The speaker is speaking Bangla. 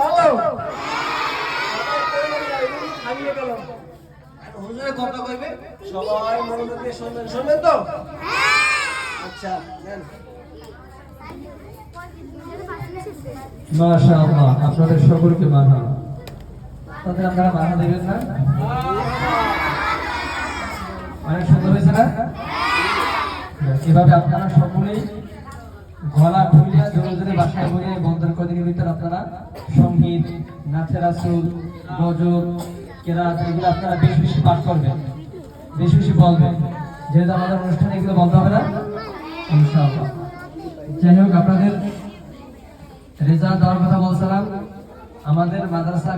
ভালো হারিয়ে গেল হুজুরে কথা কইবে সবাই মনোযোগ দিয়ে শুনবেন শুনবেন তো আচ্ছা নেন মাশাআল্লাহ আপনাদের সকলকে মারহাবা তাদের আপনারা মারহাবা দেবেন না অনেক সুন্দর হয়েছে না এভাবে আপনারা সকলেই গলা খুলিয়া জোরে জোরে বাসায় বলে বন্ধন কদিনের ভিতর আপনারা সঙ্গীত নাচের আসল গজল কেরাত এগুলো আপনারা বেশি বেশি পাঠ করবেন বেশি বেশি বলবেন যেহেতু আমাদের অনুষ্ঠানে এগুলো বন্ধ হবে না ইনশাআল্লাহ যাই হোক আপনাদের রেজাল্ট দেওয়ার কথা বলছিলাম আমাদের মাদ্রাসা